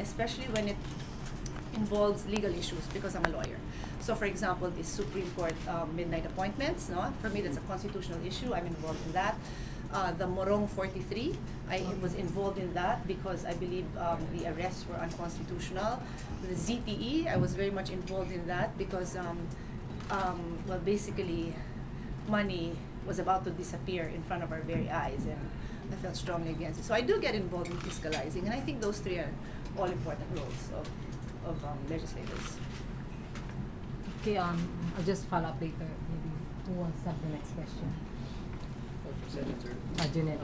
especially when it involves legal issues, because I'm a lawyer. So for example, the Supreme Court midnight appointments, no? For me, that's a constitutional issue. I'm involved in that. The Morong 43, I was involved in that because I believe the arrests were unconstitutional. The ZTE, I was very much involved in that because, well, basically, money was about to disappear in front of our very eyes, and I felt strongly against it. So I do get involved in fiscalizing, and I think those three are all important roles of legislators. Okay, I'll just follow up later. Maybe who wants to have the next question? Senator. Jeanette.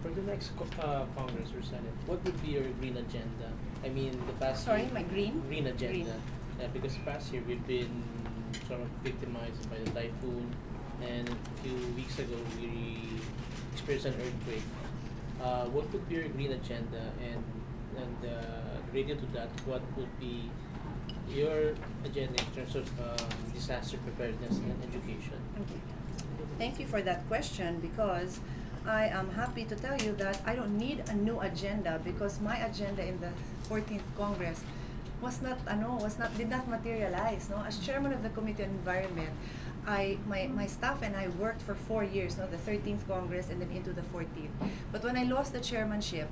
For the next Congress or Senate, what would be your green agenda? I mean, the past Sorry, year, my green? Green agenda. Green. Because past year we've been sort of victimized by the typhoon, and a few weeks ago we experienced an earthquake. What would be your green agenda, and related to that, what would be your agenda in terms of disaster preparedness and education? Okay. Thank you for that question, because I am happy to tell you that I don't need a new agenda, because my agenda in the 14th Congress did not materialize. No, as chairman of the Committee on Environment, my staff and I worked for 4 years, no, the 13th Congress and then into the 14th. But when I lost the chairmanship,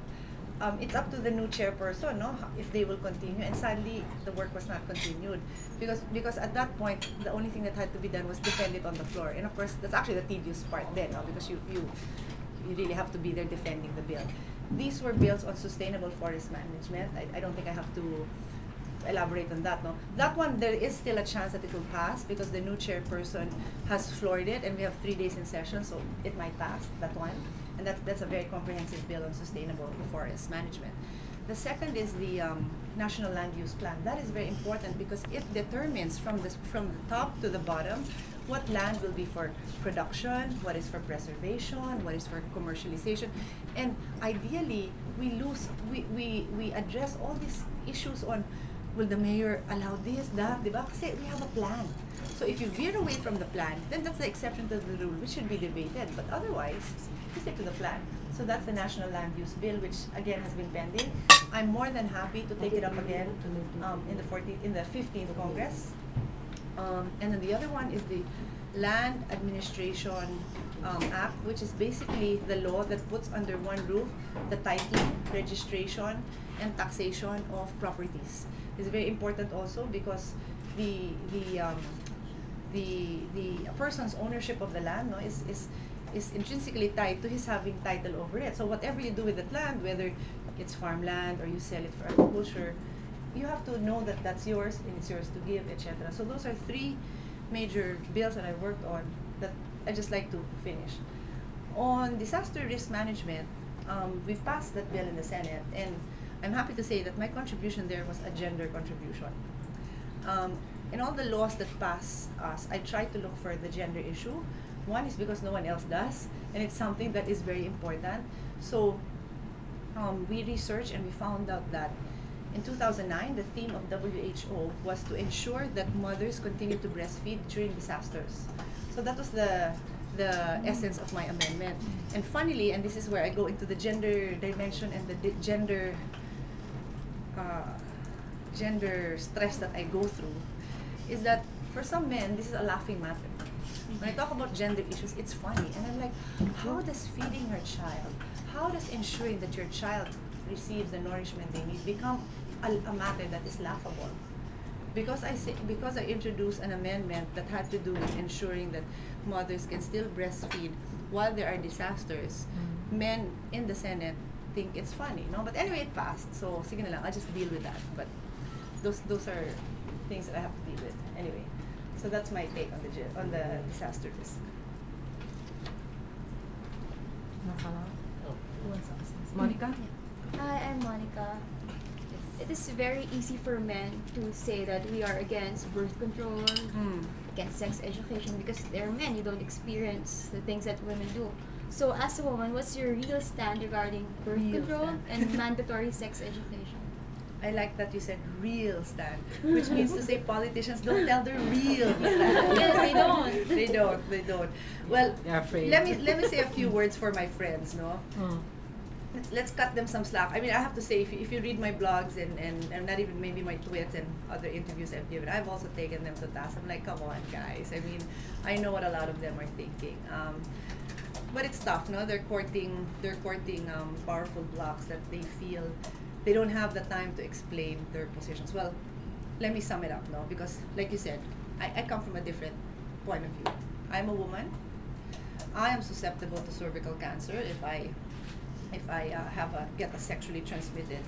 it's up to the new chairperson, no, if they will continue. And sadly, the work was not continued because at that point, the only thing that had to be done was defend it on the floor. And of course, that's actually the tedious part then, no, because you really have to be there defending the bill. These were bills on sustainable forest management. I don't think I have to elaborate on that. No, that one there is still a chance that it will pass because the new chairperson has floored it, and we have 3 days in session, so it might pass, that one. And that's a very comprehensive bill on sustainable forest management. The second is the National Land Use Plan. That is very important because it determines from the top to the bottom what land will be for production, what is for preservation, what is for commercialization, and ideally we address all these issues on, will the mayor allow this, that, diba? Kasi we have a plan. So if you veer away from the plan, then that's the exception to the rule, which should be debated. But otherwise, you stick to the plan. So that's the National Land Use Bill, which again has been pending. I'm more than happy to take it up again in the 15th Congress. And then the other one is the Land Administration Act, which is basically the law that puts under one roof the titling, registration, and taxation of properties. It's very important also because the person's ownership of the land, no, is intrinsically tied to his having title over it. So whatever you do with that land, whether it's farmland or you sell it for agriculture, you have to know that that's yours and it's yours to give, etc. So those are 3 major bills that I worked on that I just like to finish. On disaster risk management, we've passed that bill in the Senate, and I'm happy to say that my contribution there was a gender contribution. In all the laws that pass us, I try to look for the gender issue. One is because no one else does, and it's something that is very important. So we researched and we found out that in 2009, the theme of WHO was to ensure that mothers continue to breastfeed during disasters. So that was the essence of my amendment. And funnily, and this is where I go into the gender dimension and the gender stress that I go through, is that for some men, this is a laughing matter. When I talk about gender issues, it's funny. And I'm like, how does feeding your child, how does ensuring that your child receives the nourishment they need become a matter that is laughable? Because I introduced an amendment that had to do with ensuring that mothers can still breastfeed while there are disasters, men in the Senate think it's funny, no? But anyway, it passed. So sige na lang, I'll just deal with that. But those are things that I have to deal with anyway. So that's my take on the disaster risk. Monica? Hi, I'm Monica. It is very easy for men to say that we are against birth control, against sex education, because they're men, you don't experience the things that women do. So as a woman, what's your real stand regarding birth control and mandatory sex education? I like that you said real stand, which means to say politicians don't tell their real stand. Yes, they don't. They don't. Well, let me say a few words for my friends, no? let's cut them some slack. I mean, I have to say, if you read my blogs and not even maybe my tweets and other interviews I've given, I've also taken them to task. I'm like, come on, guys. I mean, I know what a lot of them are thinking. But it's tough, no? They're courting powerful blocs that they feel they don't have the time to explain their positions. Well, let me sum it up, no? Because, like you said, I come from a different point of view. I'm a woman. I am susceptible to cervical cancer if I get a sexually transmitted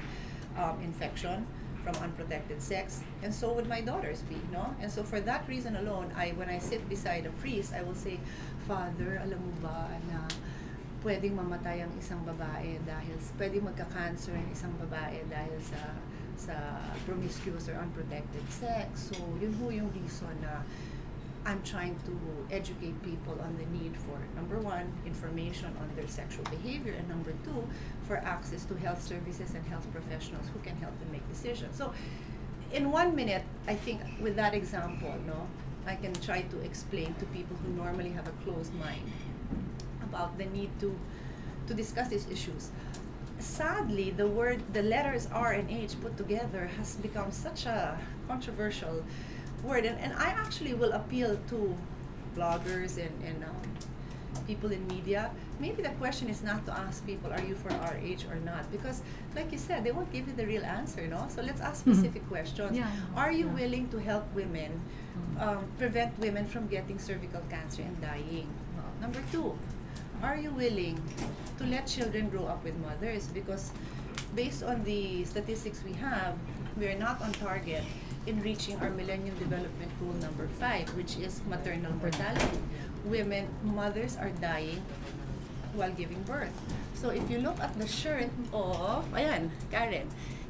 infection from unprotected sex, and so would my daughters be, no? And so for that reason alone, when I sit beside a priest, I will say, Father, alam mo ba na pwedeng mamatay ang isang babae dahil pwedeng magka-cancer ang isang babae dahil sa promiscuous or unprotected sex. So yun ho yung reason na I'm trying to educate people on the need for, number one, information on their sexual behavior, and number two, for access to health services and health professionals who can help them make decisions. So in 1 minute, I think with that example, no, I can try to explain to people who normally have a closed mind about the need to discuss these issues. Sadly, the letters R and H put together has become such a controversial word, and I actually will appeal to bloggers and people in media. Maybe the question is not to ask people, are you for RH or not? Because, like you said, they won't give you the real answer, no? So let's ask specific questions. Yeah. Are you willing to help women, prevent women from getting cervical cancer and dying? Number two, are you willing to let children grow up with mothers? Because based on the statistics we have, we are not on target in reaching our Millennium Development Goal number 5, which is maternal mortality. Mothers are dying while giving birth. So if you look at the shirt of, ayan, Karen,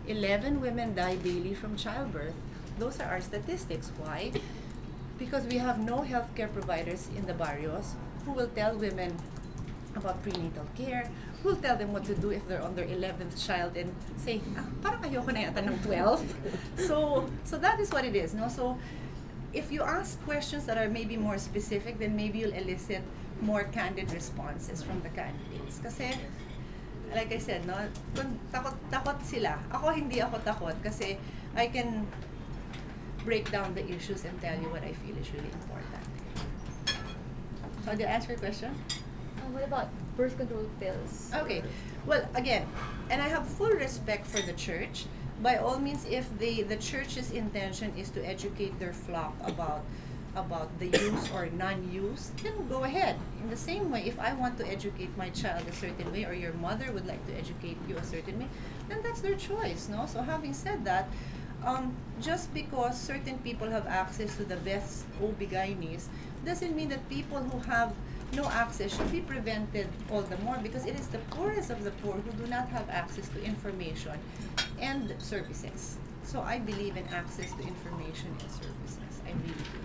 11 women die daily from childbirth. Those are our statistics. Why? Because we have no healthcare providers in the barrios who will tell women about prenatal care, who will tell them what to do if they're on their 11th child and say, parang ayoko na yata ng 12. So that is what it is, no? So if you ask questions that are maybe more specific, then maybe you'll elicit more candid responses from the candidates. Kasi, like I said, no, kung takot sila. Hindi ako takot kasi I can break down the issues and tell you what I feel is really important. So did I answer your question? What about birth control pills? Okay. Well, again, and I have full respect for the church. By all means, if the church's intention is to educate their flock about the use or non-use, then go ahead. In the same way, if I want to educate my child a certain way, or your mother would like to educate you a certain way, then that's their choice, no? So having said that, just because certain people have access to the best OB-GYNs doesn't mean that people who have no access should be prevented all the more, because it is the poorest of the poor who do not have access to information and services. So I believe in access to information and services. I really do.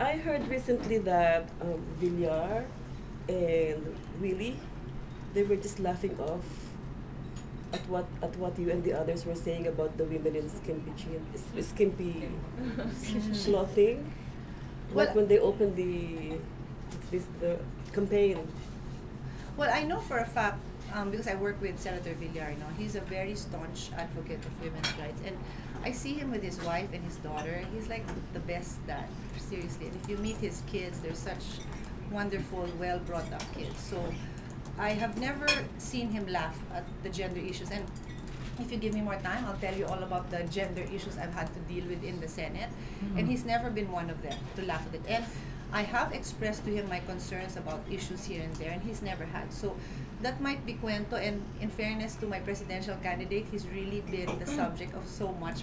I heard recently that Villar and Willie, they were just laughing off at what you and the others were saying about the women in skimpy clothing. Well, when they opened the campaign. Well, I know for a fact, because I work with Senator Villar, he's a very staunch advocate of women's rights, and I see him with his wife and his daughter. He's like the best dad, seriously. And if you meet his kids, they're such wonderful, well brought up kids. So I have never seen him laugh at the gender issues. And if you give me more time, I'll tell you all about the gender issues I've had to deal with in the Senate. And he's never been one of them to laugh at it. And I have expressed to him my concerns about issues here and there, and he's never had. So that might be cuento, and in fairness to my presidential candidate, he's really been the subject of so much